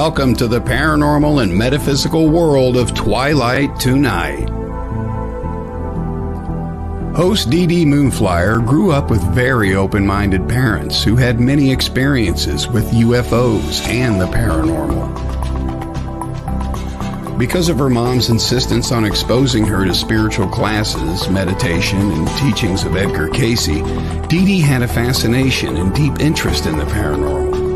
Welcome to the paranormal and metaphysical world of Twilight tonight. Host Dee Moonflyer grew up with very open-minded parents who had many experiences with UFOs and the paranormal. Because of her mom's insistence on exposing her to spiritual classes, meditation, and teachings of Edgar Cayce, Dee had a fascination and deep interest in the paranormal.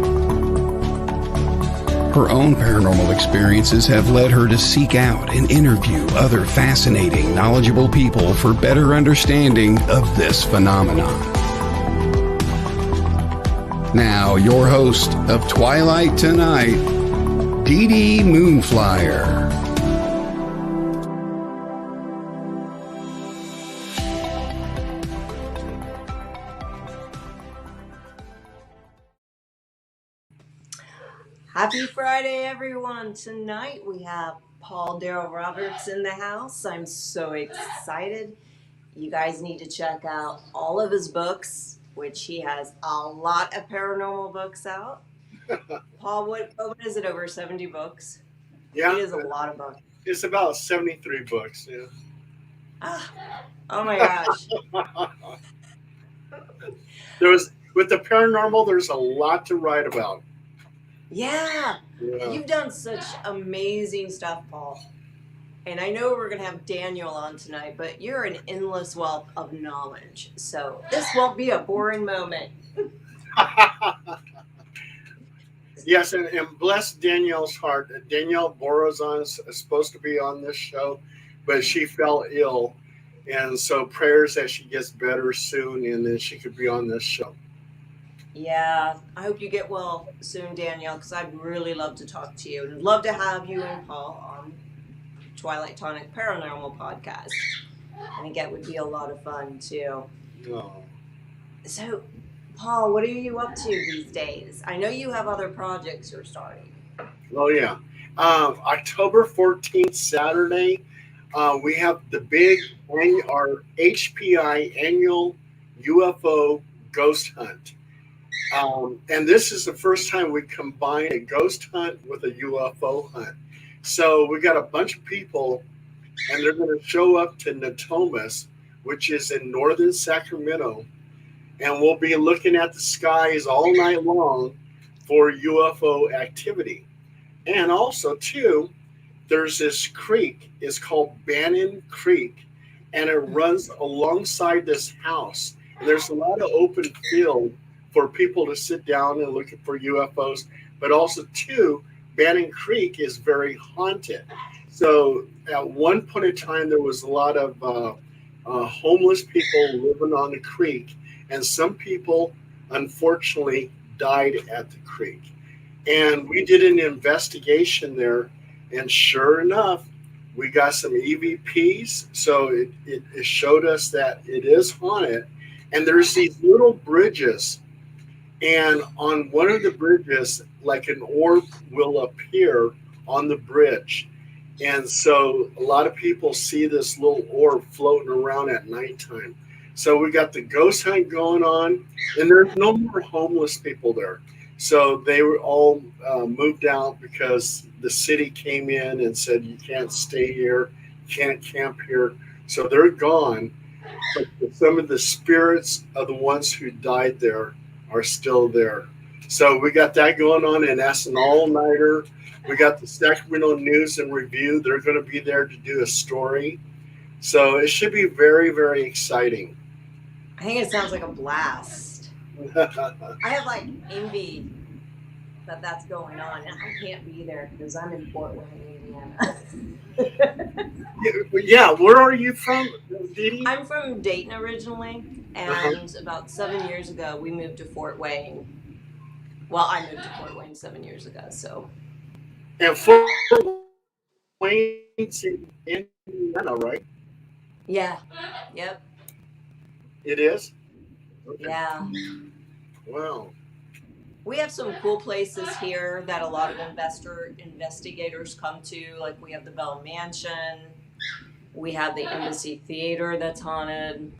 Her own paranormal experiences have led her to seek out and interview other fascinating, knowledgeable people for better understanding of this phenomenon. Now, your host of Twilight Tonight, Dee Moonflyer. Happy Friday, everyone. Tonight we have Paul Darrell Roberts in the house. I'm so excited. You guys need to check out all of his books, which he has a lot of paranormal books out. Paul, what is it, over 70 books? Yeah. It is a lot of books. It's about 73 books, yeah. Oh my gosh. With the paranormal, there's a lot to write about. Yeah. You've done such amazing stuff, Paul. And I know we're going to have Danielle on tonight, but you're an endless wealth of knowledge. So this won't be a boring moment. Yes, and bless Danielle's heart. Danielle Diva-Borozan is supposed to be on this show, but she fell ill. And so prayers that she gets better soon and then she could be on this show. Yeah, I hope you get well soon, Danielle, because I'd really love to talk to you and love to have you and Paul on Twilight Tonic Paranormal Podcast. I think that would be a lot of fun, too. Oh. So, Paul, what are you up to these days? I know you have other projects you're starting. Oh, yeah. October 14th, Saturday, we have the big, our HPI annual UFO ghost hunt. And this is the first time we combine a ghost hunt with a UFO hunt. So we got a bunch of people, and they're going to show up to Natomas, which is in northern Sacramento, and we'll be looking at the skies all night long for UFO activity. And also, too, there's this creek. It's called Bannon Creek, and it runs alongside this house. And there's a lot of open field for people to sit down and look for UFOs, but also too, Bannon Creek is very haunted. So at one point in time, there was a lot of homeless people living on the creek, and some people, unfortunately, died at the creek. And we did an investigation there, and sure enough, we got some EVPs, so it showed us that it is haunted, and there's these little bridges. And on one of the bridges, like an orb will appear on the bridge. And so a lot of people see this little orb floating around at nighttime. So we got the ghost hunt going on, and there's no more homeless people there. So they were all moved out because the city came in and said, you can't stay here, you can't camp here. So they're gone. But some of the spirits of the ones who died there are still there. So we got that going on, and that's an all-nighter. We got the Sacramento News and Review. They're going to be there to do a story. So it should be very, very exciting. I think it sounds like a blast. I have envy that that's going on, and I can't be there because I'm in Fort Wayne, Indiana. Yeah, where are you from, Dee? I'm from Dayton originally, and about 7 years ago, we moved to Fort Wayne. Well, I moved to Fort Wayne 7 years ago, so. And Fort Wayne's in Indiana, right? Yeah. Yep. It is? Okay. Yeah. Wow. We have some cool places here that a lot of investigators come to. Like we have the Bell Mansion. We have the Embassy Theater that's haunted.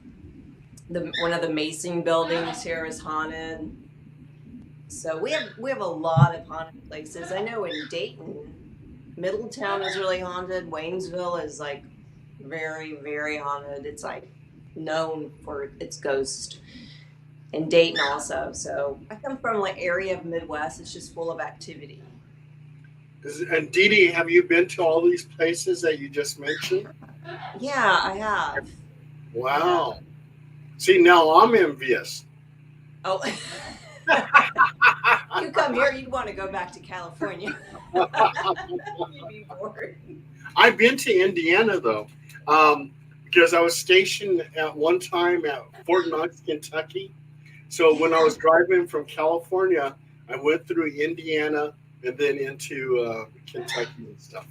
One of the Mason buildings here is haunted. So we have a lot of haunted places. I know in Dayton, Middletown is really haunted. Waynesville is like very, very haunted. It's like known for its ghost. And Dayton also. So I come from like area of Midwest. It's just full of activity. And Dee Dee, have you been to all these places that you just mentioned? Yeah, I have. Wow. Yeah. See, now I'm envious. Oh. You come here, you'd want to go back to California. You'd be bored. I've been to Indiana, though, because I was stationed at one time at Fort Knox, Kentucky. So when I was driving from California, I went through Indiana and then into Kentucky and stuff.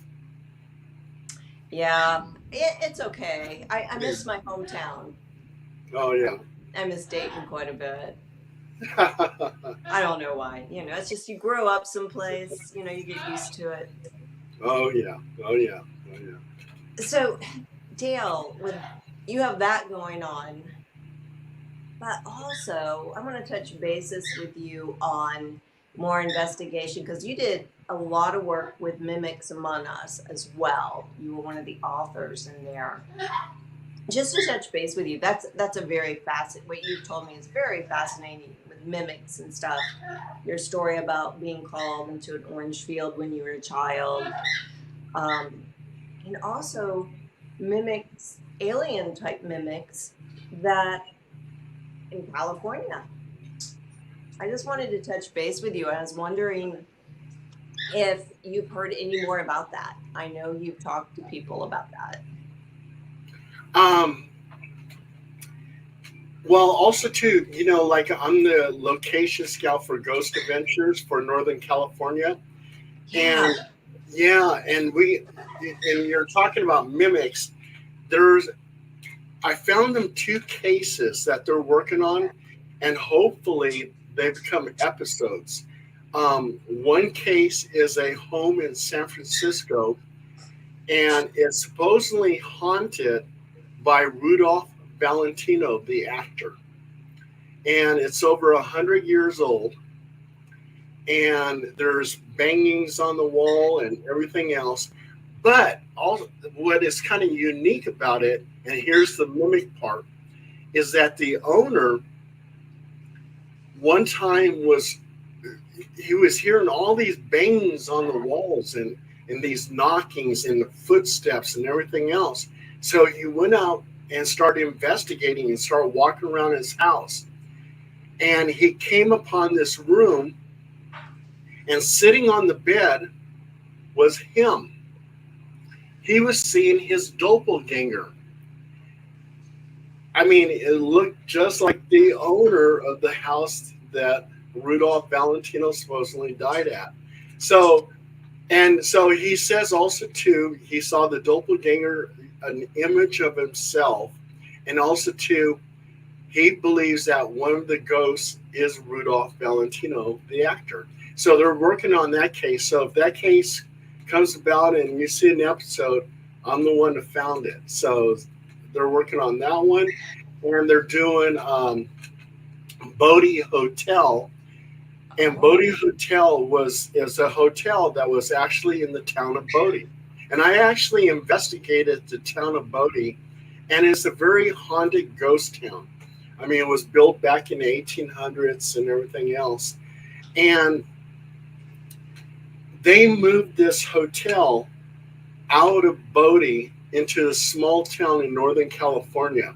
Yeah, it's okay. I miss my hometown. Oh, yeah. I miss Dayton quite a bit. I don't know why. It's just you grow up someplace, you get used to it. Oh, yeah. Oh, yeah. Oh, yeah. So, Dale, you have that going on. But also, I want to touch bases with you on more investigation, because you did a lot of work with Mimics Among Us as well. You were one of the authors in there. Just to touch base with you, that's a very what you told me is very fascinating with mimics and stuff. Your story about being called into an orange field when you were a child. And also mimics, alien type mimics that in California. I just wanted to touch base with you. I was wondering if you've heard any more about that. I know you've talked to people about that. Well, also too, like I'm the location scout for Ghost Adventures for Northern California. Yeah. And you're talking about mimics. I found them 2 cases that they're working on, and hopefully they become episodes. One case is a home in San Francisco, and it's supposedly haunted by Rudolph Valentino, the actor. And it's over 100 years old. And there's bangings on the wall and everything else. But what is kind of unique about it, and here's the mimic part, is that the owner one time was hearing all these bangs on the walls and these knockings and the footsteps and everything else. So he went out and started investigating and started walking around his house. And he came upon this room, and sitting on the bed was him. He was seeing his doppelganger. I mean, it looked just like the owner of the house that Rudolph Valentino supposedly died at. So he says also too, he saw the doppelganger, an image of himself, and also too, he believes that one of the ghosts is Rudolph Valentino, the actor. So they're working on that case. So if that case comes about and you see an episode, I'm the one that found it. So they're working on that one, and they're doing Bodie Hotel. And Bodie Hotel is a hotel that was actually in the town of Bodie. And I actually investigated the town of Bodie, and it's a very haunted ghost town. I mean, it was built back in the 1800s and everything else. And they moved this hotel out of Bodie into a small town in Northern California.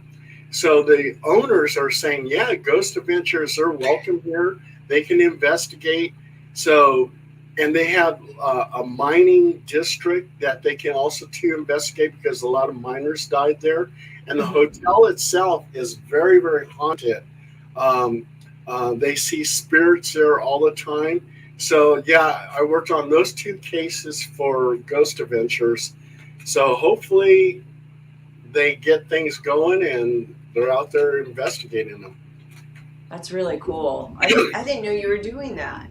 So the owners are saying, yeah, Ghost Adventures are welcome here. They can investigate. So, and they have a mining district that they can also investigate, because a lot of miners died there. And the hotel itself is very, very haunted. They see spirits there all the time. So, yeah, I worked on those 2 cases for Ghost Adventures. So hopefully they get things going and they're out there investigating them. That's really cool. I didn't know you were doing that.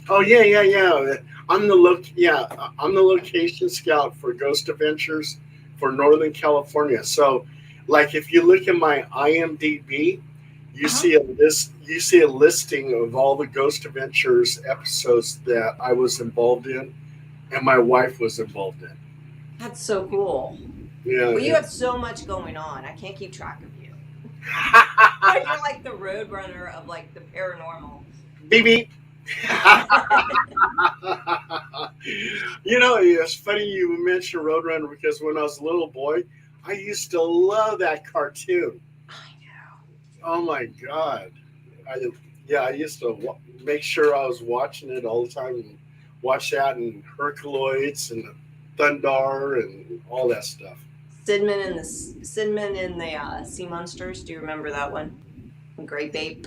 Oh, yeah. I'm the location scout for Ghost Adventures for Northern California. So, like, if you look at my IMDb, you see a list. You see a listing of all the Ghost Adventures episodes that I was involved in, and my wife was involved in. That's so cool. Yeah. Well, you have so much going on. I can't keep track of you. You're like the road runner of like the paranormal. BB. You know, it's funny you mentioned Roadrunner because when I was a little boy, I used to love that cartoon. I know. Oh my God. I used to make sure I was watching it all the time and watch that and Herculoids and Thundar and all that stuff. Sidman and the Sea Monsters. Do you remember that one? Great Babe.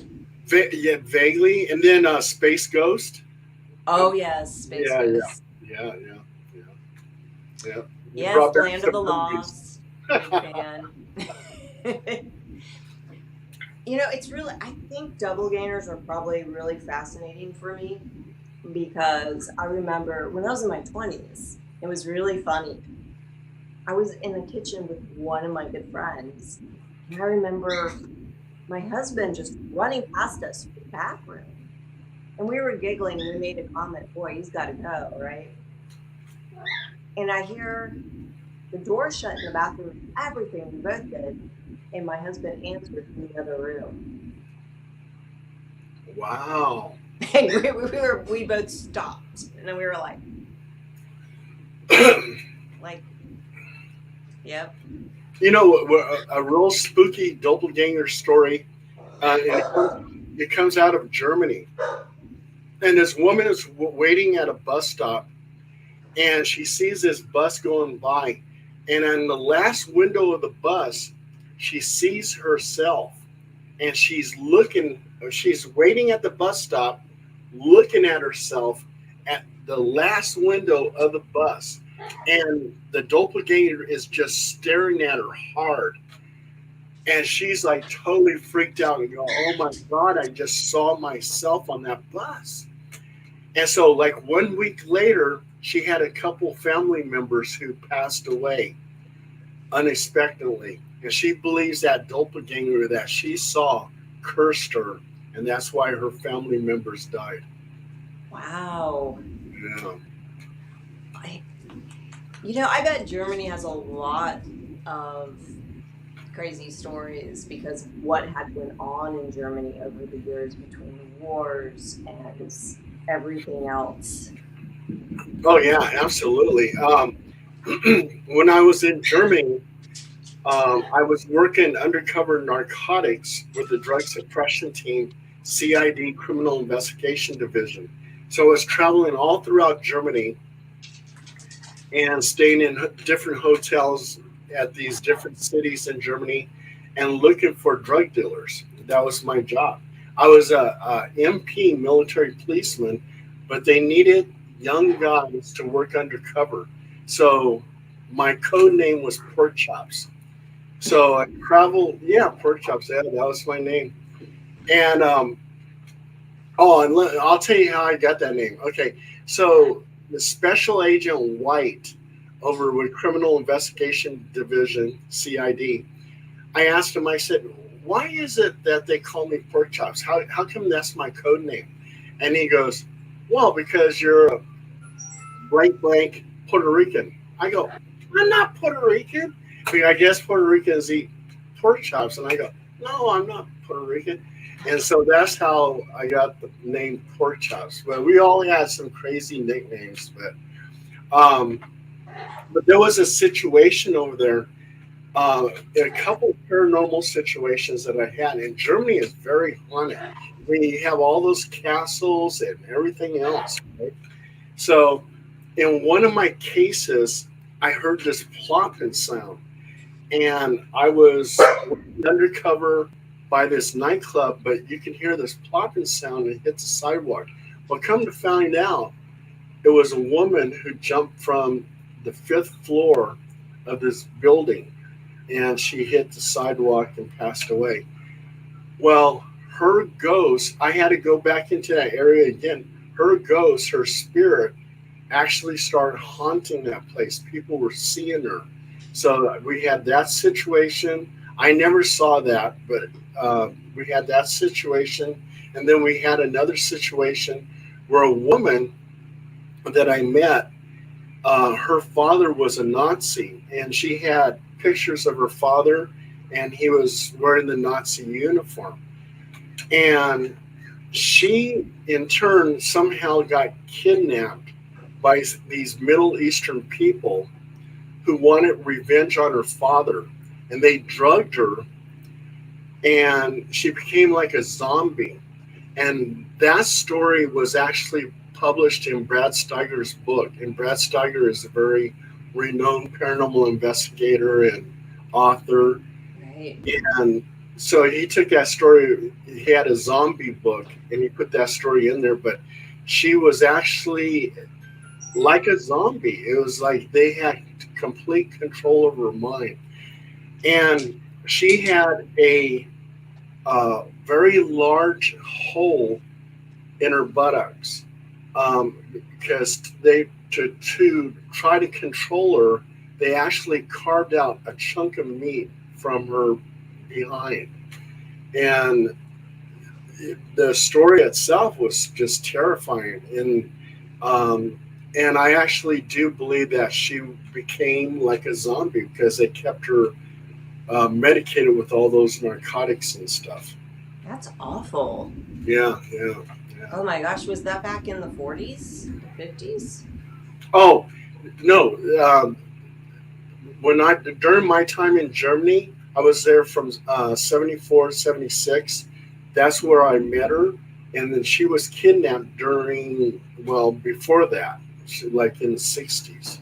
Yeah, vaguely. And then Space Ghost. Oh yes, Space Ghost. Yeah. Yes, Land of the Lost. Big fan. You know, it's really, I think double gainers are probably really fascinating for me because I remember when I was in my 20s, it was really funny. I was in the kitchen with one of my good friends, and I remember my husband just running past us to the bathroom. And we were giggling and we made a comment, boy, he's got to go, right? And I hear the door shut in the bathroom, everything we both did, and my husband answered from the other room. Wow. And we both stopped, and then we were like, yep. You know, a real spooky doppelganger story. It comes out of Germany. And this woman is waiting at a bus stop, and she sees this bus going by. And on the last window of the bus, she sees herself, and she's waiting at the bus stop, looking at herself at the last window of the bus. And the doppelganger is just staring at her hard. And she's like totally freaked out and go, oh my God, I just saw myself on that bus. And so like 1 week later, she had a couple family members who passed away unexpectedly. And she believes that doppelganger that she saw cursed her. And that's why her family members died. Wow. Yeah. I bet Germany has a lot of crazy stories because what had went on in Germany over the years between the wars and everything else. Oh yeah, absolutely. When I was in Germany, I was working undercover narcotics with the drug suppression team, CID Criminal Investigation Division. So I was traveling all throughout Germany and staying in different hotels at these different cities in Germany and looking for drug dealers. That was my job. I was a MP, military policeman, but they needed young guys to work undercover. So my code name was Pork Chops. So I traveled, Pork Chops, that was my name. And, and I'll tell you how I got that name. Okay, so the Special Agent White over with Criminal Investigation Division, CID, I asked him, I said, why is it that they call me Pork Chops? How come that's my code name? And he goes, well, because you're a blank Puerto Rican. I go, I'm not Puerto Rican. I guess Puerto Ricans eat pork chops. And I go, no, I'm not Puerto Rican. And so that's how I got the name Pork Chops. But we all had some crazy nicknames. But there was a situation over there, a couple of paranormal situations that I had. And Germany is very haunted. We have all those castles and everything else, right? So in one of my cases, I heard this plopping sound. And I was undercover by this nightclub, but you can hear this plopping sound and it hits the sidewalk. Well, come to find out, it was a woman who jumped from the 5th floor of this building, and she hit the sidewalk and passed away. Well, her ghost, I had to go back into that area again. Her ghost, her spirit, actually started haunting that place. People were seeing her. So we had that situation. I never saw that, but we had that situation. And then we had another situation where a woman that I met, her father was a Nazi, and she had pictures of her father, and he was wearing the Nazi uniform. And she, in turn, somehow got kidnapped by these Middle Eastern people who wanted revenge on her father. And they drugged her, and she became like a zombie. And that story was actually published in Brad Steiger's book. And Brad Steiger is a very renowned paranormal investigator and author. Right. And so he took that story, he had a zombie book, and he put that story in there. But she was actually like a zombie. It was like they had complete control over her mind. And she had a very large hole in her buttocks, because they to try to control her, they actually carved out a chunk of meat from her behind. And the story itself was just terrifying. And I actually do believe that she became like a zombie because they kept her medicated with all those narcotics and stuff. That's awful. Yeah. Oh my gosh, was that back in the 40s, 50s? Oh, no. During my time in Germany, I was there from 74, 76. That's where I met her. And then she was kidnapped before that, like in the 60s.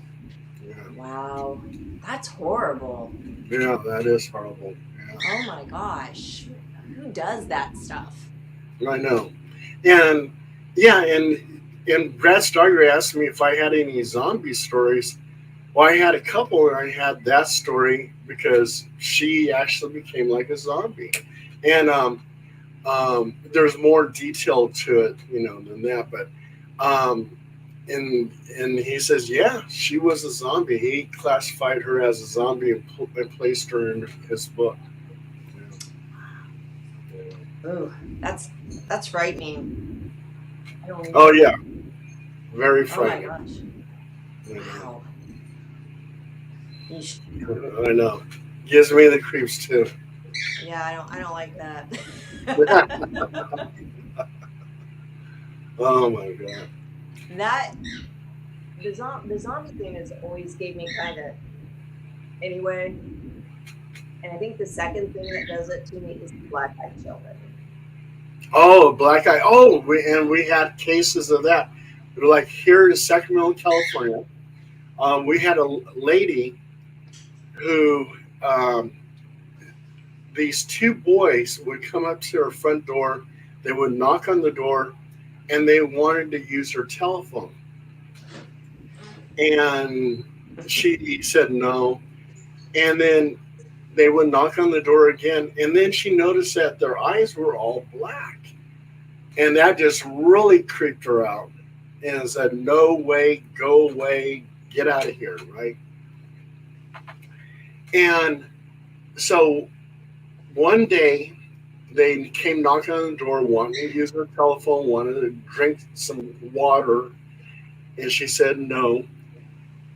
Yeah. Wow, that's horrible. Yeah, that is horrible. Yeah. Oh my gosh, who does that stuff? I know. And yeah, and Brad Steiger asked me if I had any zombie stories. Well, I had a couple, and I had that story because she actually became like a zombie. And there's more detail to it, than that. But and he says, yeah, she was a zombie. He classified her as a zombie and placed her in his book. Oh, that's frightening. Oh yeah, very frightening. Oh my gosh! Wow. I know. Gives me the creeps too. Yeah, I don't like that. Oh my god. The zombie thing has always gave me kind of anyway. And I think the second thing that does it to me is black-eyed children. Oh, black eye. Oh, we had cases of that. Like here in Sacramento, California, we had a lady who these two boys would come up to her front door. They would knock on the door, and they wanted to use her telephone. And she said no. And then they would knock on the door again. And then she noticed that their eyes were all black. And that just really creeped her out. And said, no way, go away, get out of here, right? And so one day they came knocking on the door, wanting to use her telephone, wanted to drink some water. And she said no.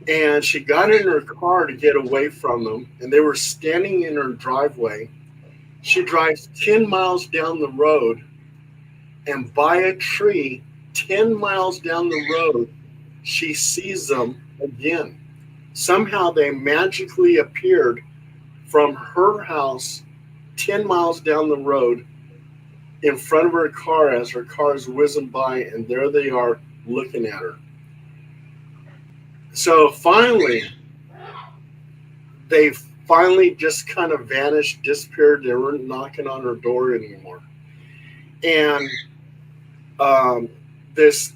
And she got in her car to get away from them. And they were standing in her driveway. She drives 10 miles down the road, and by a tree 10 miles down the road, she sees them again. Somehow they magically appeared from her house 10 miles down the road in front of her car as her car is whizzing by, and there they are looking at her. So they finally just kind of vanished, disappeared. They weren't knocking on her door anymore. And this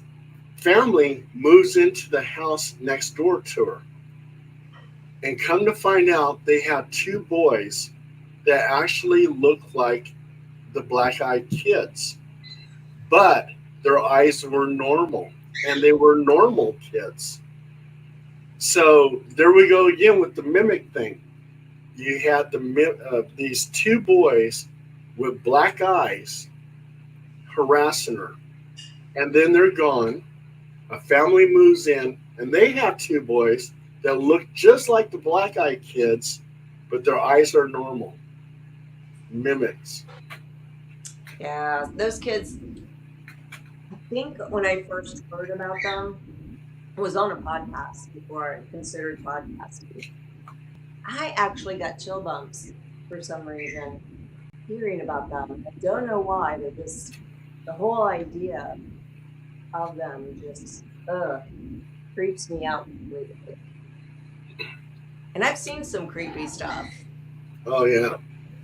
family moves into the house next door to her. And come to find out, they had two boys that actually looked like the black-eyed kids. But their eyes were normal, and they were normal kids. So there we go again with the mimic thing. you had these two boys with black eyes harassing her, and then they're gone. A family moves in, and they have two boys that look just like the black eye kids, but their eyes are normal. Mimics. Yeah, those kids, I think when I first heard about them, it was on a podcast before I considered podcasting. I actually got chill bumps for some reason hearing about them. I don't know why, but the whole idea of them just creeps me out completely. And I've seen some creepy stuff. Oh yeah.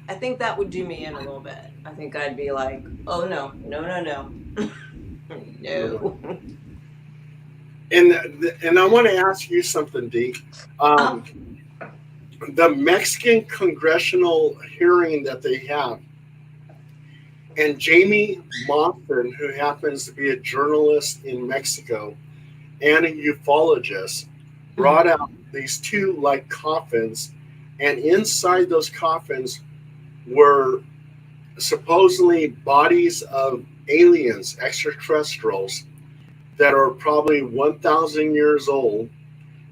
I think that would do me in a little bit. I think I'd be like, oh no. No. And I want to ask you something, Dee. The Mexican congressional hearing that they have, and Jamie Monson, who happens to be a journalist in Mexico and a ufologist, brought out these two like coffins, and inside those coffins were supposedly bodies of aliens, extraterrestrials, that are probably 1,000 years old.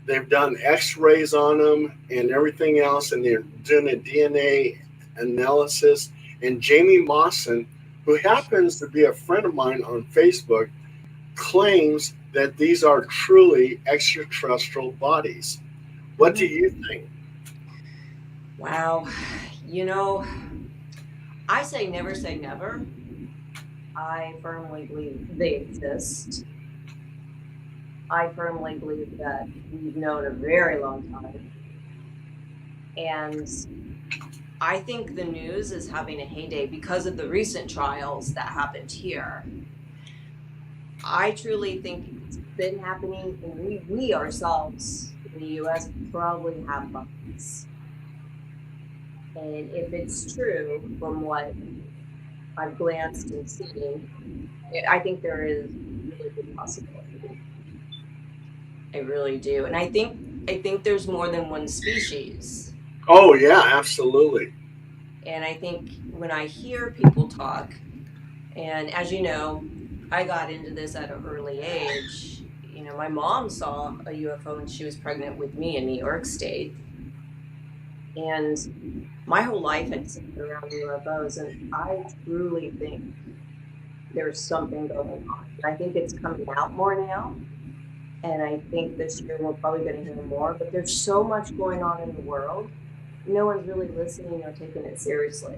They've done x-rays on them and everything else, and they're doing a DNA analysis. And Jamie Mawson, who happens to be a friend of mine on Facebook, claims that these are truly extraterrestrial bodies. What do you think? Wow. I say never. I firmly believe they exist. I firmly believe that we've known a very long time. And I think the news is having a heyday because of the recent trials that happened here. I truly think it's been happening, and we ourselves in the U.S. probably have bugs. And if it's true from what I've glanced and seen, I think there is really good possibility. I really do. And I think there's more than one species. Oh yeah, absolutely. And I think when I hear people talk, and as you know, I got into this at an early age. My mom saw a UFO when she was pregnant with me in New York State. And my whole life had centered around UFOs, and I truly think there's something going on. I think it's coming out more now, and I think this year we're probably going to hear more, but there's so much going on in the world. No one's really listening or taking it seriously.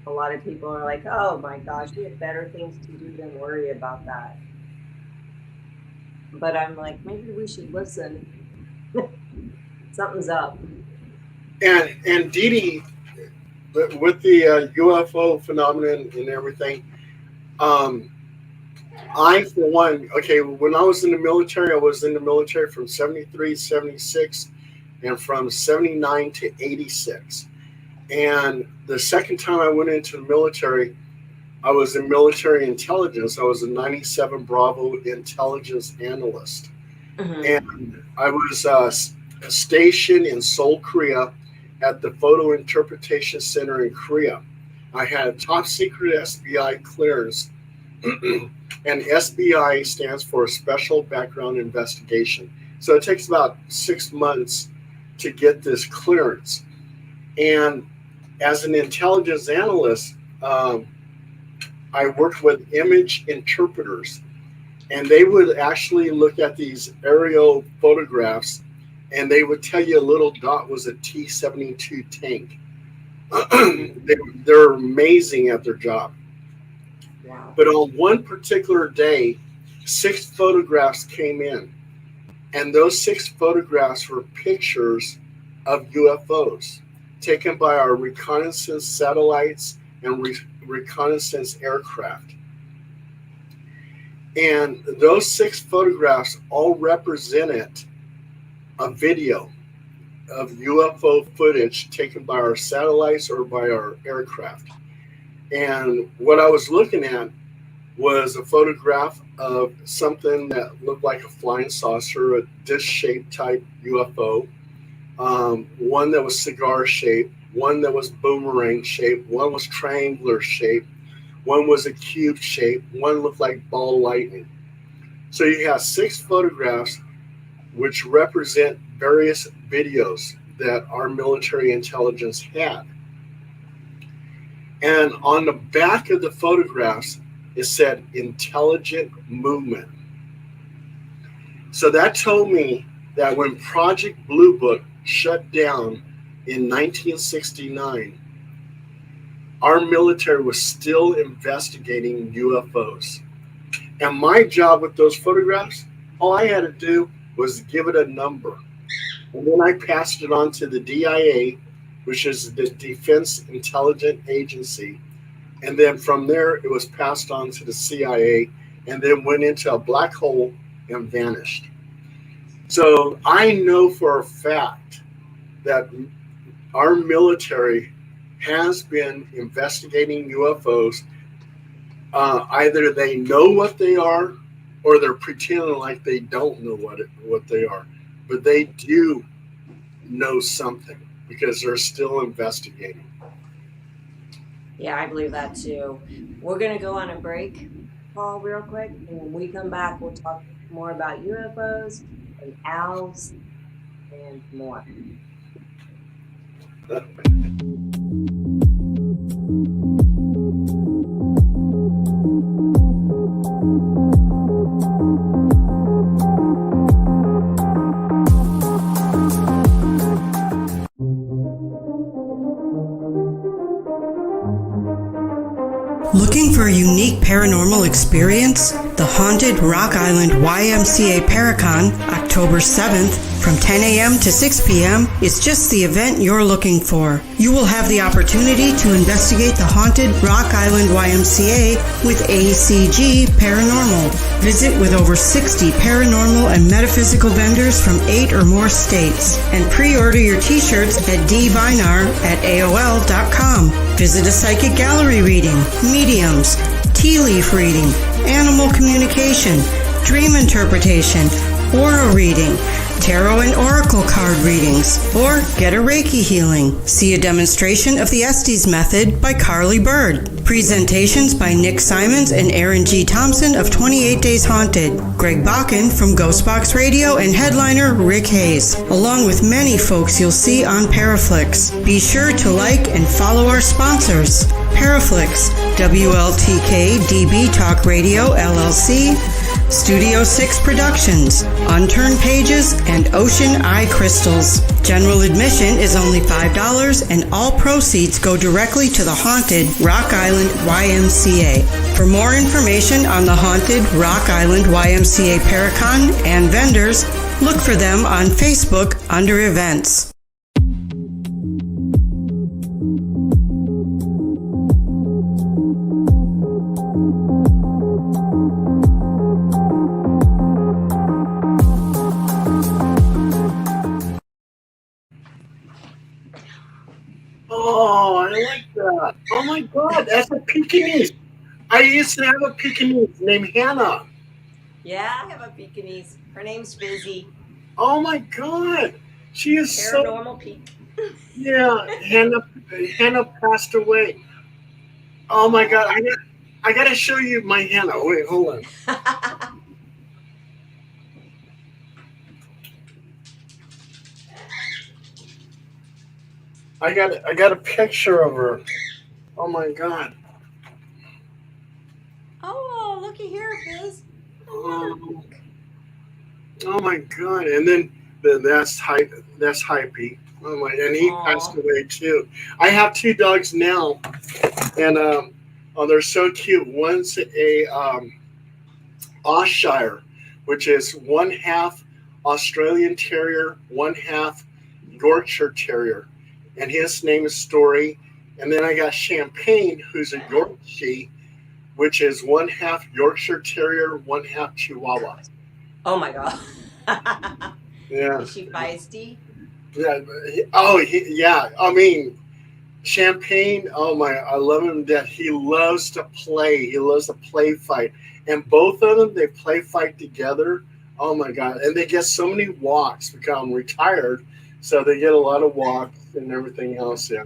A lot of people are like, oh my gosh, we have better things to do than worry about that. But I'm like, maybe we should listen. Something's up. And Dee Dee, with the UFO phenomenon and everything, I, for one, when I was in the military, I was in the military from 73, 76, and from 79 to 86. And the second time I went into the military, I was in military intelligence. I was a 97 Bravo intelligence analyst. Mm-hmm. And I was stationed in Seoul, Korea, at the Photo Interpretation Center in Korea. I had a top secret SBI clearance, and SBI stands for Special Background Investigation. So it takes about 6 months to get this clearance. And as an intelligence analyst, I worked with image interpreters, and they would actually look at these aerial photographs, and they would tell you a little dot was a T-72 tank. They're amazing at their job. Wow. But on one particular day, 6 photographs came in, and those 6 photographs were pictures of UFOs taken by our reconnaissance satellites and reconnaissance aircraft. And those 6 photographs all represented a video of UFO footage taken by our satellites or by our aircraft. And what I was looking at was a photograph of something that looked like a flying saucer, a disc-shaped type UFO. one that was cigar shaped, one that was boomerang shaped, one was triangular shaped, one was a cube shape, one looked like ball lightning. So you have 6 photographs which represent various videos that our military intelligence had. And on the back of the photographs, it said intelligent movement. So that told me that when Project Blue Book shut down in 1969, our military was still investigating UFOs. And my job with those photographs, all I had to do was give it a number. And then I passed it on to the DIA, which is the Defense Intelligence Agency. And then from there, it was passed on to the CIA and then went into a black hole and vanished. So I know for a fact that our military has been investigating UFOs. Either they know what they are or they're pretending like they don't know what they are. But they do know something because they're still investigating. Yeah, I believe that too. We're going to go on a break, Paul, real quick. And when we come back, we'll talk more about UFOs and owls and more. Looking for a unique paranormal experience? The Haunted Rock Island YMCA Paracon, October 7th, from 10 a.m. to 6 p.m. is just the event you're looking for. You will have the opportunity to investigate the Haunted Rock Island YMCA with ACG Paranormal. Visit with over 60 paranormal and metaphysical vendors from 8 or more states. And pre-order your t-shirts at dvinar@aol.com. Visit a psychic gallery reading, mediums, tea leaf reading, animal communication, dream interpretation, aura reading, tarot and oracle card readings, or get a Reiki healing. See a demonstration of the Estes method by Carly Bird. Presentations by Nick Simons and Aaron G. Thompson of 28 Days Haunted, Greg Bakken from Ghostbox Radio, and headliner Rick Hayes, along with many folks you'll see on Paraflix. Be sure to like and follow our sponsors: Paraflix, WLTK-DB Talk Radio LLC, Studio 6 Productions, Unturned Pages, and Ocean Eye Crystals. General admission is only $5 and all proceeds go directly to the Haunted Rock Island YMCA. For more information on the Haunted Rock Island YMCA Paracon and vendors, look for them on Facebook under Events. Oh, I like that. Oh my God, that's a Pekingese. I used to have a Pekingese named Hannah. Yeah, I have a Pekingese. Her name's Fizzy. Oh my God, she is Paranormal Peak. Yeah, Hannah passed away. Oh my God, I gotta show you my Hannah. Wait, hold on. I got a picture of her. Oh my God. Oh, looky here, Fizz. Oh my God. And then that's Hypey. Oh my, and he passed away too. I have 2 dogs now, and they're so cute. One's a Ayrshire, which is 1/2 Australian Terrier, 1/2 Yorkshire Terrier. And his name is Story. And then I got Champagne, who's a Yorkshire, which is 1/2 Yorkshire Terrier, 1/2 Chihuahua. Oh my God. Yeah. Is she feisty? Yeah. Oh, yeah. I mean, Champagne. Oh my! I love him. That he loves to play. He loves to play fight. And both of them, they play fight together. Oh my God! And they get so many walks because I'm retired. So they get a lot of walks and everything else. Yeah.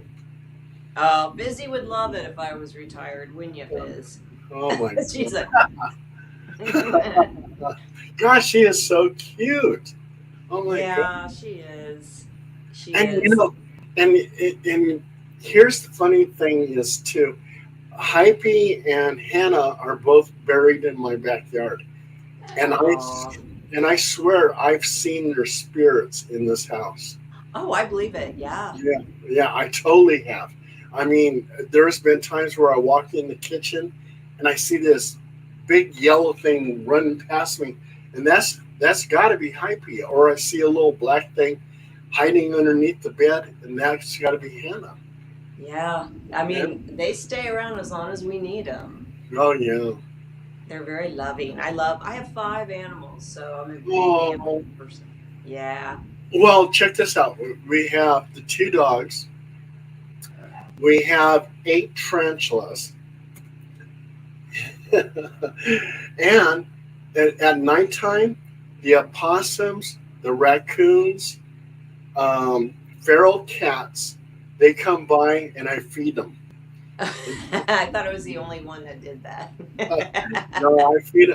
Busy would love it if I was retired, wouldn't you, Biz? Oh my She's like, gosh, she is so cute. Oh my god. yeah, she is. She And is. you know, and here's the funny thing is too, Hypey and Hannah are both buried in my backyard, and Aw. I swear I've seen their spirits in this house. Oh, I believe it. Yeah. Yeah, I totally have. I mean, there's been times where I walk in the kitchen and I see this big yellow thing running past me, and that's got to be Hypey. Or I see a little black thing hiding underneath the bed, and that's got to be Hannah. Yeah. I mean, they stay around as long as we need them. Oh yeah. They're very loving. I have 5 animals, so I'm a big animal person. Yeah. Well, check this out. We have the 2 dogs. We have 8 tarantulas. And at nighttime, the opossums, the raccoons, feral cats, they come by and I feed them. I thought I was the only one that did that. No,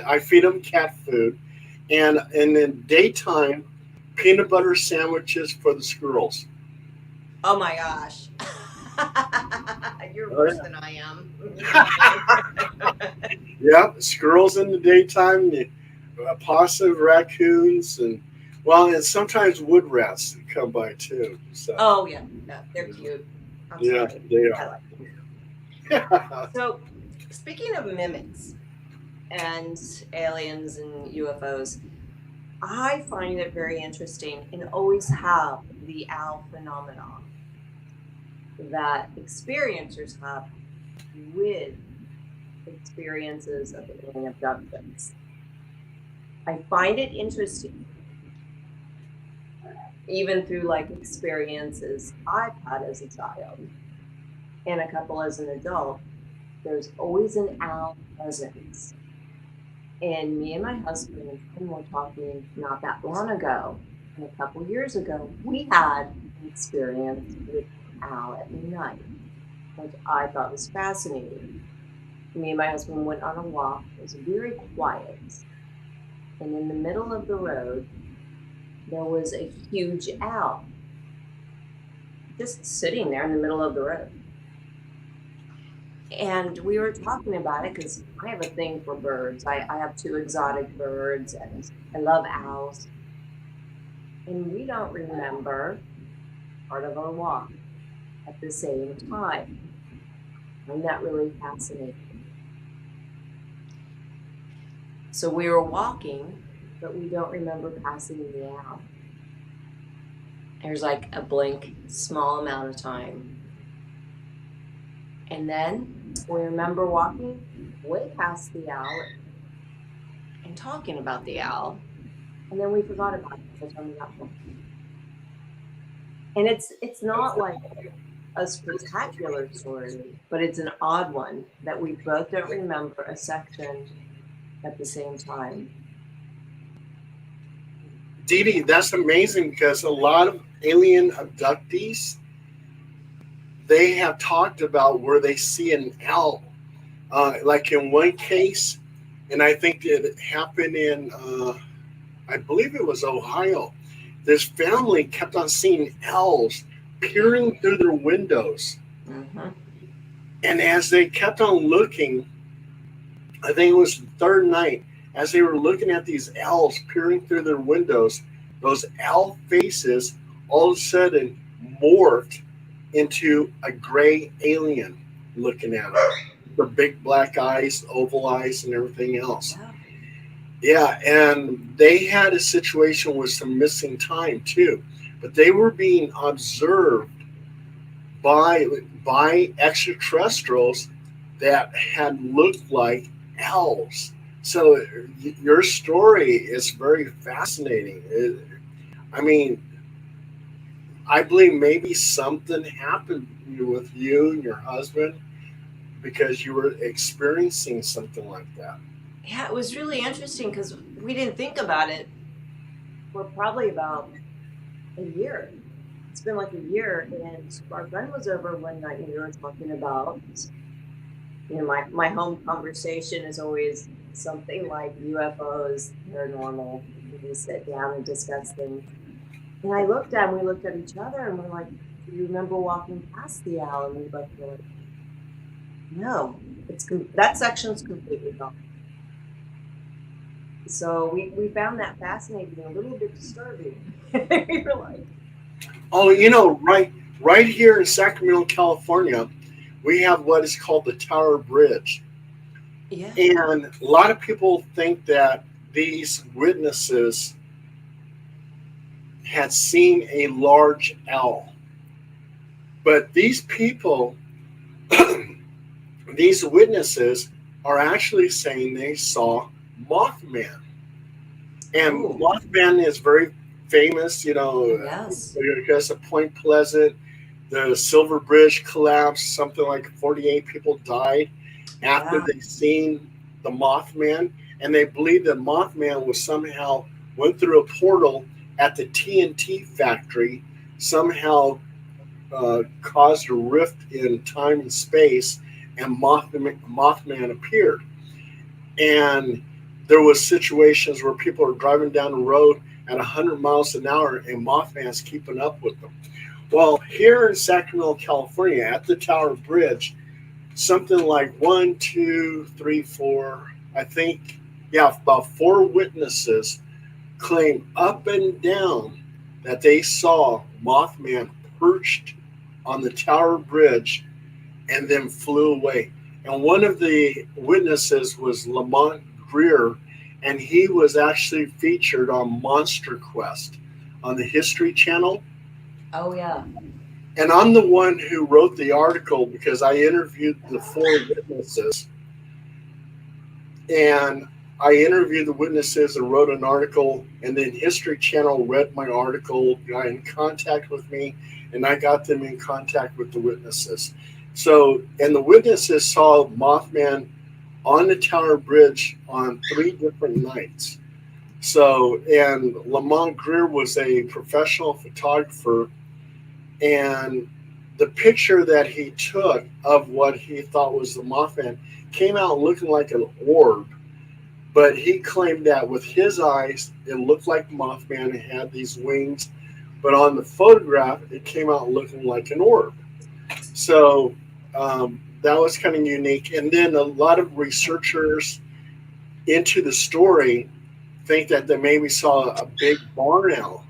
I feed them cat food, and in daytime, peanut butter sandwiches for the squirrels. Oh my gosh. You're worse than I am. Yep, squirrels in the daytime, the opossum, raccoons, and sometimes wood rats that come by too. So. Oh yeah, no, they're cute. Yeah, sorry. they I are. like them. So, speaking of mimics and aliens and UFOs, I find it very interesting and always have the owl phenomenon that experiencers have with experiences of alien abductions. I find it interesting, even through like experiences I've had as a child and a couple as an adult, there's always an owl presence. And me and my husband were talking not that long ago, and a couple years ago, we had an experience with an owl at night, which I thought was fascinating. Me and my husband went on a walk. It was very quiet. And in the middle of the road, there was a huge owl just sitting there in the middle of the road. And we were talking about it because I have a thing for birds. I have 2 exotic birds, and I love owls. And we don't remember part of our walk at the same time. I find that really fascinating. So we were walking, but we don't remember passing the owl. There's like a blank, small amount of time. And then we remember walking way past the owl and talking about the owl. And then we forgot about it by the time we got home. And it's not like a spectacular story, but it's an odd one that we both don't remember a section at the same time. Dee Dee, that's amazing because a lot of alien abductees, they have talked about where they see an owl. Like in one case, and I think it happened in, I believe it was Ohio. This family kept on seeing owls peering through their windows. Mm-hmm. And as they kept on looking, I think it was the 3rd night, as they were looking at these owls peering through their windows, those owl faces all of a sudden morphed into a gray alien looking at them. The big black eyes, oval eyes, and everything else. Yeah, and they had a situation with some missing time too. But they were being observed by extraterrestrials that had looked like owls. So your story is very fascinating. I mean, I believe maybe something happened with you and your husband because you were experiencing something like that. Yeah, it was really interesting because we didn't think about it for probably about a year. it's been like a year, and our friend was over one night, and we were talking about, my home conversation is always something like UFOs, paranormal. We sit down and discuss things. And we looked at each other, and we're like, do you remember walking past the owl? And we both were like, no, that section's completely gone. So we found that fascinating, a little bit disturbing. We were like, oh, right here in Sacramento, California, we have what is called the Tower Bridge. yeah. And a lot of people think that these witnesses had seen a large owl. But these people, these witnesses, are actually saying they saw Mothman. And Ooh. Mothman is very famous, Yes. because of Point Pleasant, the Silver Bridge collapsed, something like 48 people died after Yeah. they seen the Mothman. And they believe that Mothman was somehow went through a portal at the TNT factory, somehow caused a rift in time and space, and Mothman appeared. And there was situations where people are driving down the road at 100 miles an hour, and Mothman's keeping up with them. Well, here in Sacramento, California, at the Tower Bridge, something like 1, 2, 3, 4, I think, about 4 witnesses claim up and down that they saw Mothman perched on the Tower Bridge and then flew away. And one of the witnesses was Lamont Greer, and he was actually featured on Monster Quest on the History Channel. Oh, yeah. And I'm the one who wrote the article because I interviewed the 4 witnesses. And I interviewed the witnesses and wrote an article, and then History Channel read my article, got in contact with me, and I got them in contact with the witnesses. So, and the witnesses saw Mothman on the Tower Bridge on 3 different nights. So, and Lamont Greer was a professional photographer, and the picture that he took of what he thought was the Mothman came out looking like an orb. But he claimed that with his eyes, it looked like Mothman. It had these wings. But on the photograph, it came out looking like an orb. So that was kind of unique. And then a lot of researchers into the story think that they maybe saw a big barn owl.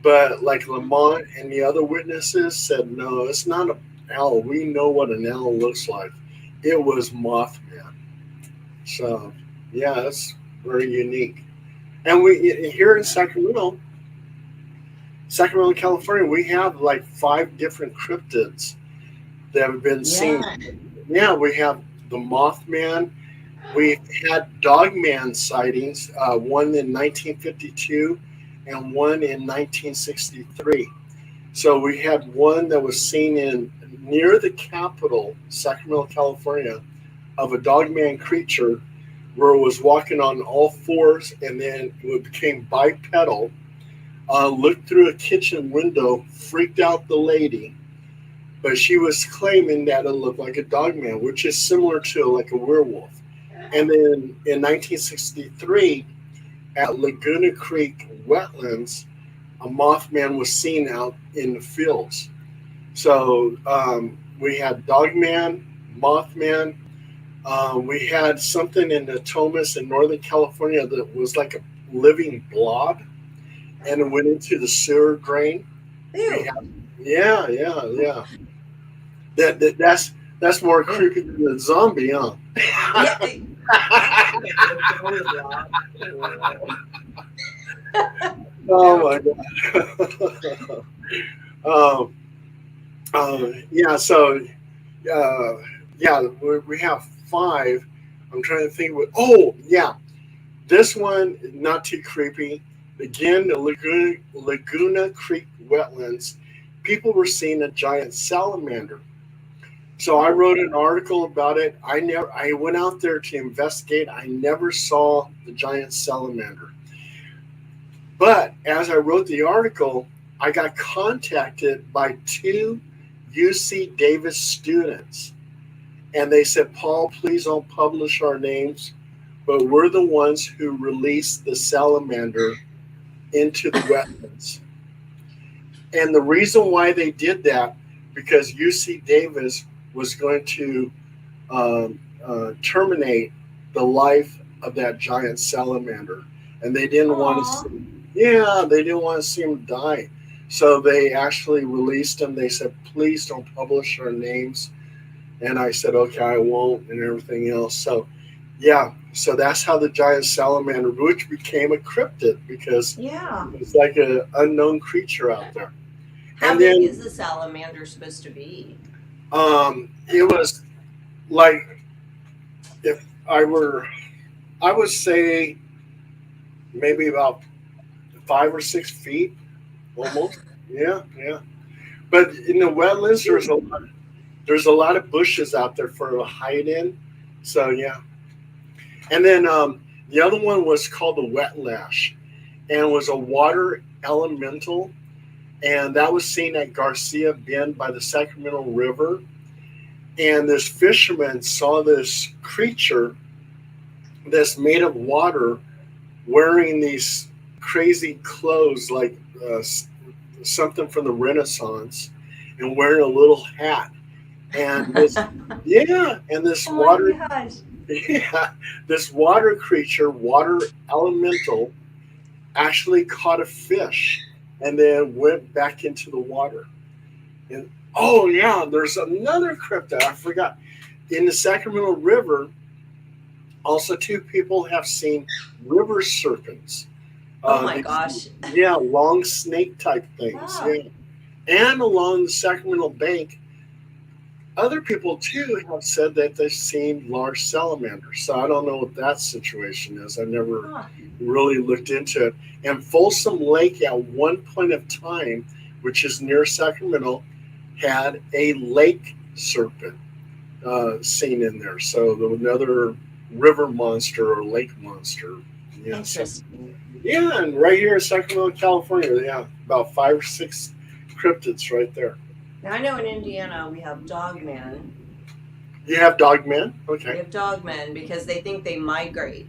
But like Lamont and the other witnesses said, no, it's not an owl. We know what an owl looks like. It was Mothman. So, yeah, that's very unique. And we here in Sacramento, California, we have like 5 different cryptids that have been seen. Yeah, we have the Mothman. We've had Dogman sightings, one in 1952 and one in 1963. So we had one that was seen near the Capitol, Sacramento, California, of a Dogman creature where it was walking on all 4s, and then it became bipedal, looked through a kitchen window, freaked out the lady, but she was claiming that it looked like a Dogman, which is similar to like a werewolf. And then in 1963, at Laguna Creek wetlands, a Mothman was seen out in the fields. So we had Dogman, Mothman. We had something in the Thomas in Northern California that was like a living blob, and it went into the sewer drain. Yeah. That's more creepy than the zombie, huh? Oh my God. Yeah. So we have 5. I'm trying to think. This one not too creepy. Again, the Laguna Creek wetlands. People were seeing a giant salamander. So I wrote an article about it. I went out there to investigate. I never saw the giant salamander. But as I wrote the article, I got contacted by 2 UC Davis students, and they said, Paul, please don't publish our names, but we're the ones who released the salamander into the wetlands. And the reason why they did that, because UC Davis was going to terminate the life of that giant salamander, and they didn't want to see, they didn't want to see him die. So they actually released him. They said, please don't publish our names. And I said, okay, I won't, and everything else. So so that's how the giant salamander, which became a cryptid, because it's like an unknown creature out there. How big is the salamander supposed to be? It was like, if I would say maybe about 5 or 6 feet, almost. Yeah. But in the wetlands, there's a lot of bushes out there for a hide in. So yeah. And then the other one was called the wet lash, and was a water elemental, and that was seen at Garcia Bend by the Sacramento River. And this fisherman saw this creature that's made of water, wearing these crazy clothes like something from the Renaissance, and wearing a little hat. And this, and this this water creature, water elemental, actually caught a fish and then went back into the water. And there's another cryptid I forgot. In the Sacramento River, also 2 people have seen river serpents. Oh my gosh. Yeah, long snake type things. Wow. Yeah. And along the Sacramento bank, other people too have said that they've seen large salamanders. So I don't know what that situation is. I never really looked into it. And Folsom Lake at one point of time, which is near Sacramento, had a lake serpent seen in there. So another river monster or lake monster. Yeah. Interesting. Yeah, and right here in Sacramento, California, about 5 or 6 cryptids right there. Now, I know in Indiana we have dogmen. You have dogmen? Okay. We have dogmen because they think they migrate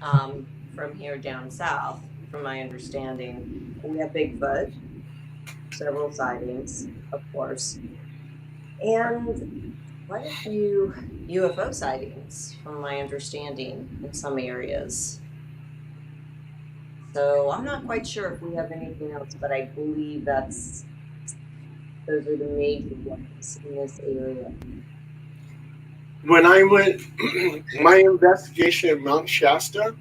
from here down south, from my understanding. We have Bigfoot, several sightings, of course, and quite a few UFO sightings, from my understanding, in some areas. So I'm not quite sure if we have anything else, but I believe those are the major ones in this area. When I went, my investigation in Mount Shasta.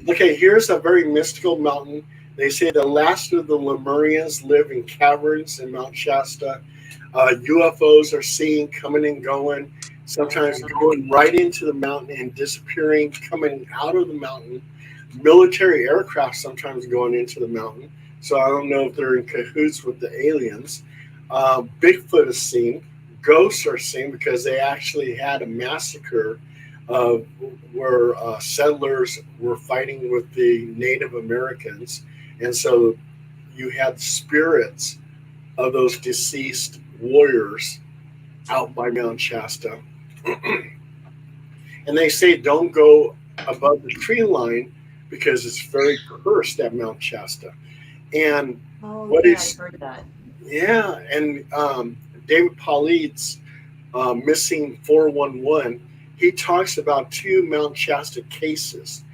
Okay, here's a very mystical mountain. They say the last of the Lemurians live in caverns in Mount Shasta. UFOs are seen coming and going, sometimes going right into the mountain and disappearing, coming out of the mountain. Military aircraft sometimes going into the mountain. So I don't know if they're in cahoots with the aliens. Bigfoot is seen. Ghosts are seen because they actually had a massacre where settlers were fighting with the Native Americans. And so you had spirits of those deceased warriors out by Mount Shasta. And they say don't go above the tree line because it's very cursed at Mount Shasta. And I've heard that. Yeah, and David Paulide's Missing 411, he talks about 2 Mount Shasta cases.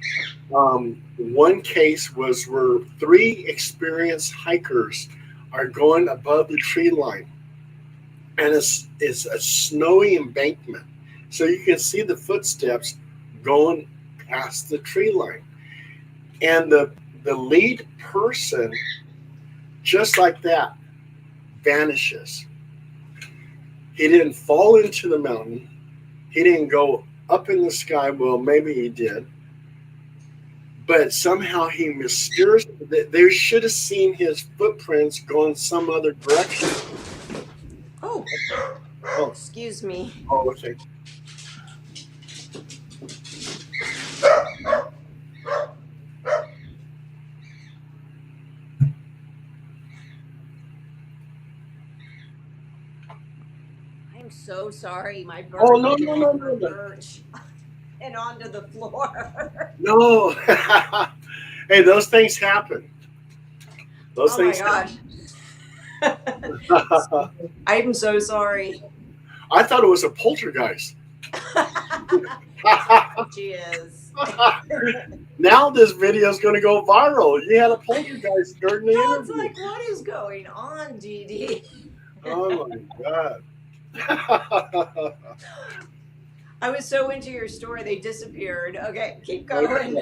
One case was where 3 experienced hikers are going above the tree line, and it's a snowy embankment, so you can see the footsteps going past the tree line. And the lead person, just like that, vanishes. He didn't fall into the mountain. He didn't go up in the sky. Well, maybe he did. But somehow he mysteriously, they should have seen his footprints going some other direction. Oh, excuse me. Oh, okay. am so sorry. My bird Oh, no, went no, no, off her no, no. perch and onto the floor. No. Hey, those things happen. Those Oh my things gosh. happen. I'm so sorry. I thought it was a poltergeist. She is. Now this video is going to go viral. You had a poltergeist during the Todd's interview. like, what is going on, Dee? Oh my God. I was so into your story, they disappeared. Okay, keep going.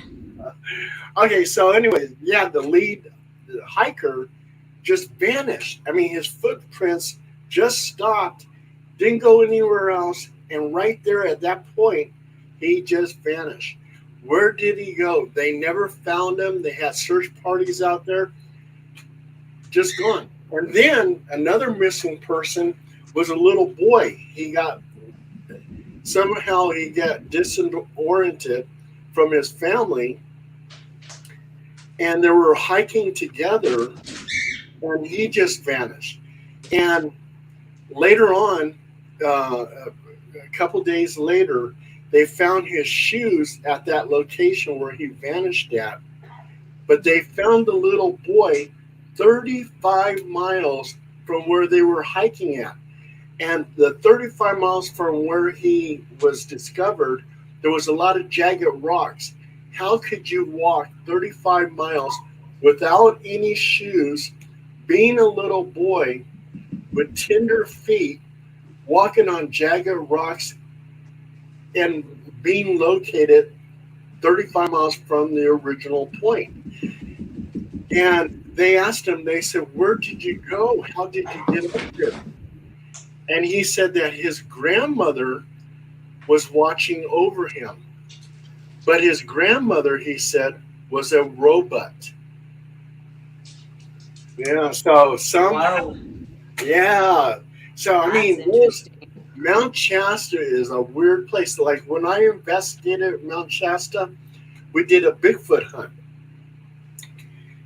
Okay, so anyway, yeah, the lead hiker just vanished. I mean, his footprints just stopped, didn't go anywhere else, and right there at that point, he just vanished. Where did he go? They never found him. They had search parties out there. Just gone. And then another missing person was a little boy. He got disoriented from his family, and they were hiking together, and he just vanished. And later on, a couple days later, they found his shoes at that location where he vanished at. But they found the little boy 35 miles from where they were hiking at. And the 35 miles from where he was discovered, there was a lot of jagged rocks. How could you walk 35 miles without any shoes, being a little boy with tender feet, walking on jagged rocks and being located 35 miles from the original point? And they asked him, they said, where did you go? How did you get up here? And he said that his grandmother was watching over him. But his grandmother, he said, was a robot. Yeah, so somehow, yeah. So, I mean, Mount Shasta is a weird place. Like when I investigated Mount Shasta, we did a Bigfoot hunt.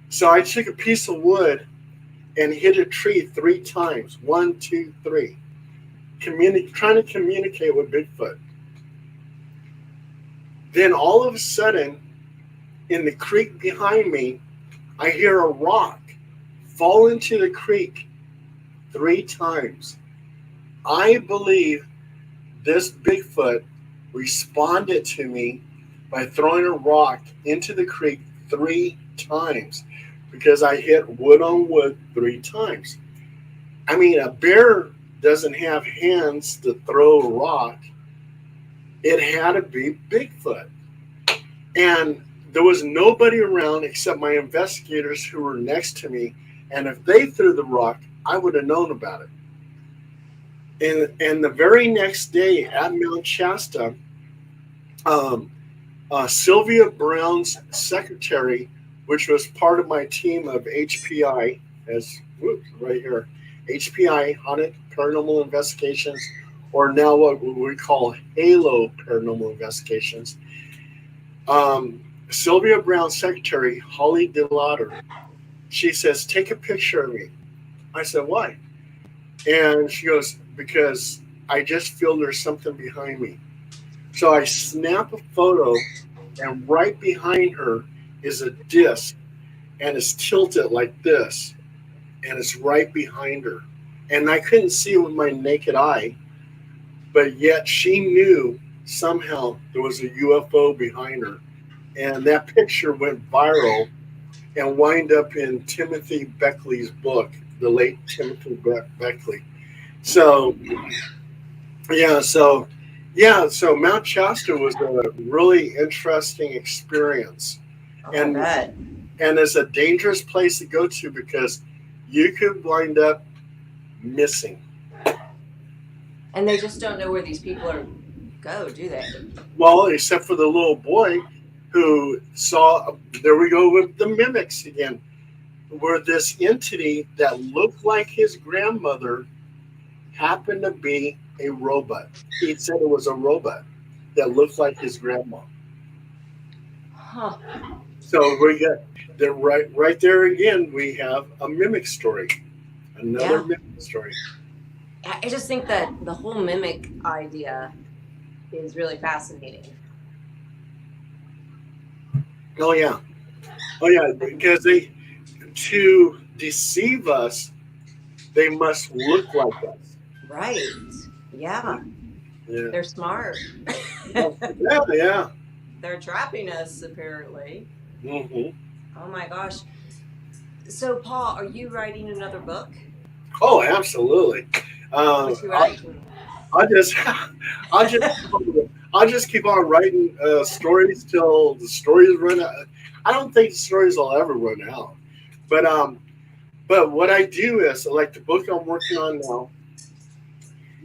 So I took a piece of wood and hit a tree 3 times. 1, 2, 3. Trying to communicate with Bigfoot. Then all of a sudden, in the creek behind me, I hear a rock fall into the creek 3 times. I believe this Bigfoot responded to me by throwing a rock into the creek 3 times because I hit wood on wood 3 times. I mean, a bear doesn't have hands to throw a rock. It had to be Bigfoot. And there was nobody around except my investigators who were next to me. And if they threw the rock, I would have known about it. And the very next day at Mount Shasta, Sylvia Brown's secretary, which was part of my team of HPI, right here, HPI, Haunted Paranormal Investigations, or now what we call Halo Paranormal Investigations. Sylvia Brown's secretary, Holly DeLauder, she says, take a picture of me. I said, why? And she goes, because I just feel there's something behind me. So I snap a photo, and right behind her is a disc, and it's tilted like this, and it's right behind her. And I couldn't see it with my naked eye, but yet she knew somehow there was a UFO behind her. And that picture went viral and wind up in Timothy Beckley's book, the late Timothy Beckley. So Mount Shasta was a really interesting experience. And it's a dangerous place to go to because you could wind up missing. And they just don't know where these people go, do they? Well, except for the little boy who saw, there we go with the mimics again, where this entity that looked like his grandmother happened to be a robot. He said it was a robot that looked like his grandma. Huh. So we got the right there again. We have a mimic story, another mimic story. I just think that the whole mimic idea is really fascinating. Oh yeah, because to deceive us, they must look like us. Right. Yeah. Yeah. They're smart. Yeah. They're trapping us, apparently. Mm-hmm. Oh my gosh. So, Paul, are you writing another book? Oh, absolutely. What you writing? I just, I just, I just keep on writing stories till the stories run out. I don't think the stories will ever run out. But what I do is, like the book I'm working on now,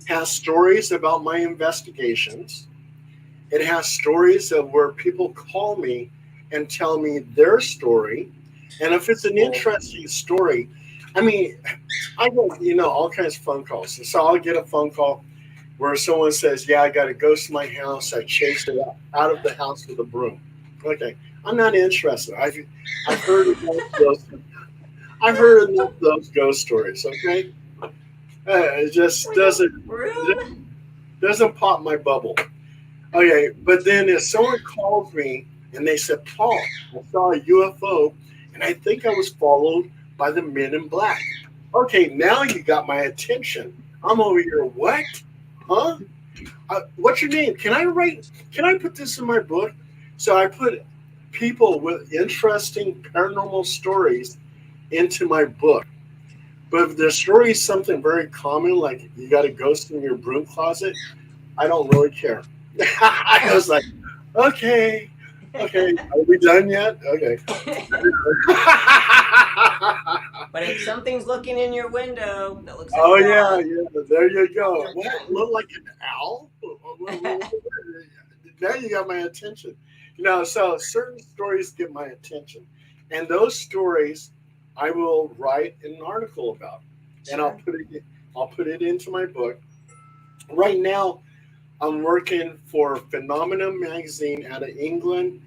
has stories about my investigations. It has stories of where people call me and tell me their story. And if it's an interesting story, I mean, I get, all kinds of phone calls. So I'll get a phone call where someone says, yeah, I got a ghost in my house. I chased it out of the house with a broom. Okay. I'm not interested. I've heard enough those. I've heard enough of those ghost stories. Okay. It just doesn't pop my bubble. Okay, but then if someone calls me and they said, Paul, I saw a UFO and I think I was followed by the men in black. Okay, now you got my attention. I'm over here, what? Huh? What's your name? Can I put this in my book? So I put people with interesting paranormal stories into my book. But if the story is something very common, like you got a ghost in your broom closet, I don't really care. I was like, okay, are we done yet? Okay. But if something's looking in your window that looks like oh yeah, there you go. What, look like an owl? Now you got my attention. So certain stories get my attention, and those stories I will write an article about, and I'll put it into my book. Right now, I'm working for Phenomena magazine out of England.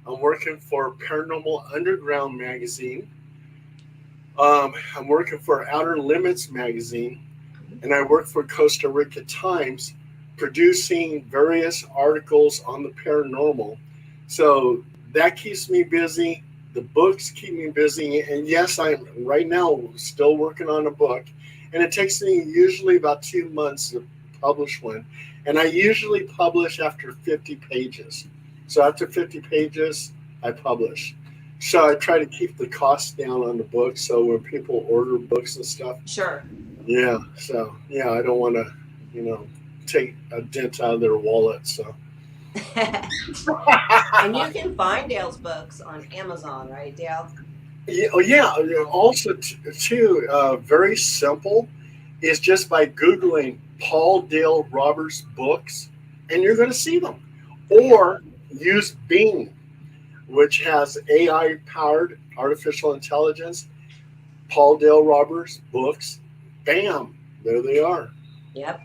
I'm working for Paranormal Underground magazine. I'm working for Outer Limits magazine, and I work for Costa Rica Times, producing various articles on the paranormal. So that keeps me busy. The books keep me busy, and yes, I'm right now still working on a book, and it takes me usually about 2 months to publish one, and I usually publish after 50 pages. So after 50 pages, I publish. So I try to keep the cost down on the book, so when people order books and stuff, sure. Yeah. So yeah, I don't want to, take a dent out of their wallet. So. And you can find Dale's books on Amazon, right, Dale? Yeah. Also, too, very simple, is just by Googling Paul Dale Roberts books, and you're going to see them. Or use Bing, which has AI-powered artificial intelligence. Paul Dale Roberts books. Bam, there they are. Yep.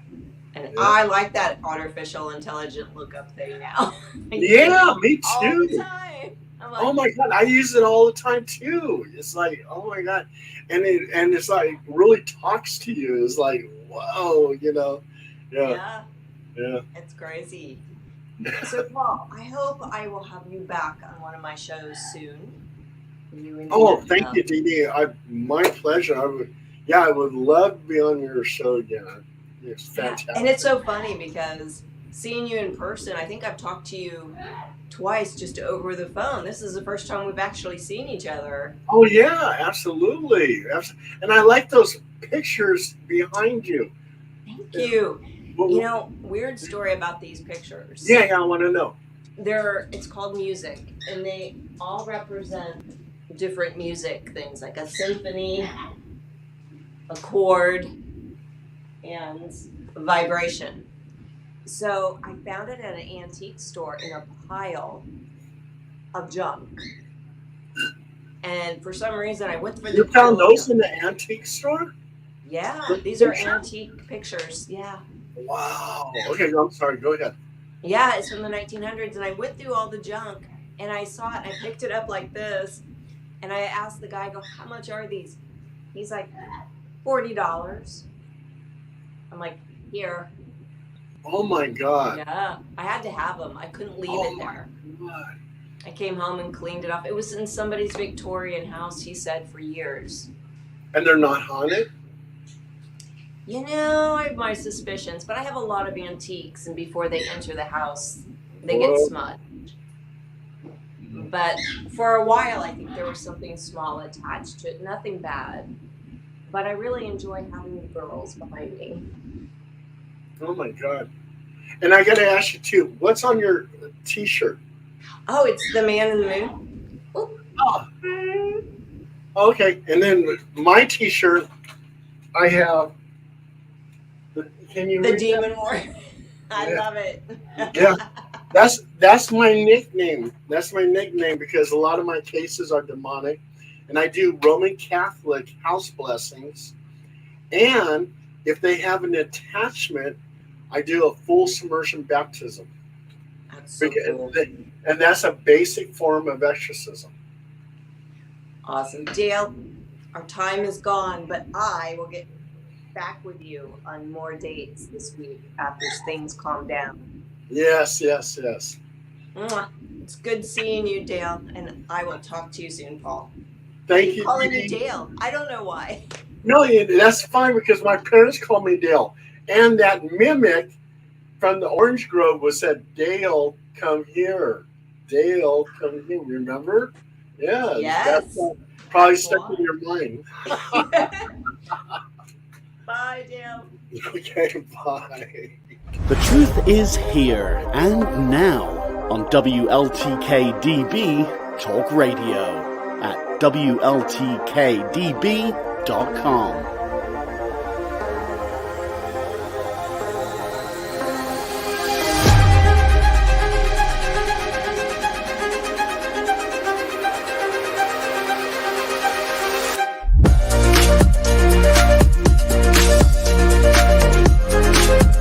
And I like that artificial intelligent lookup thing now. Yeah, me too. All the time. Like, oh my God, I use it all the time too. It's like, oh my God, and it's like really talks to you. It's like, whoa, Yeah. It's crazy. So Paul, I hope I will have you back on one of my shows soon. Thank you, Dee. My pleasure. I would love to be on your show again. It's fantastic. And it's so funny because seeing you in person, I think I've talked to you twice just over the phone. This is the first time we've actually seen each other. Oh yeah, absolutely. And I like those pictures behind you. Thank you. Weird story about these pictures. Yeah, I want to know. It's called music, and they all represent different music things, like a symphony, a chord, and vibration. So I found it at an antique store in a pile of junk. And for some reason, I went for the... You found those in the antique store? Yeah, these are antique pictures. Yeah. Wow. Okay, I'm sorry. Go ahead. Yeah, it's from the 1900s, and I went through all the junk, and I saw it, and I picked it up like this, and I asked the guy, how much are these? He's like, $40. I'm like, here. Oh my God. Yeah, I had to have them. I couldn't leave it there. God. I came home and cleaned it off. It was in somebody's Victorian house, he said, for years. And they're not haunted? You know, I have my suspicions, but I have a lot of antiques, and before they enter the house, they get smudged. But for a while, I think there was something small attached to it. Nothing bad. But I really enjoy having the girls behind me. Oh my God. And I got to ask you too, what's on your t-shirt? Oh, it's the man in the moon. Oh. Okay. And then my t-shirt, I have, can you the read demon that? warrior. I love it. Yeah. That's my nickname. That's my nickname because a lot of my cases are demonic. And I do Roman Catholic house blessings. And if they have an attachment, I do a full submersion baptism. That's so cool. And that's a basic form of exorcism. Awesome. Dale, our time is gone, but I will get back with you on more dates this week after things calm down. Yes. Mwah. It's good seeing you, Dale, and I will talk to you soon, Paul. Thank you. Calling you Dale. I don't know why. No, that's fine because my parents call me Dale. And that mimic from the Orange Grove was said, Dale, come here. Dale, come here. Remember? Yeah. Yes. That's probably stuck in your mind. Bye, Dale. Okay, bye. The truth is here and now on WLTK-DB Talk Radio at WLTK-DB.com.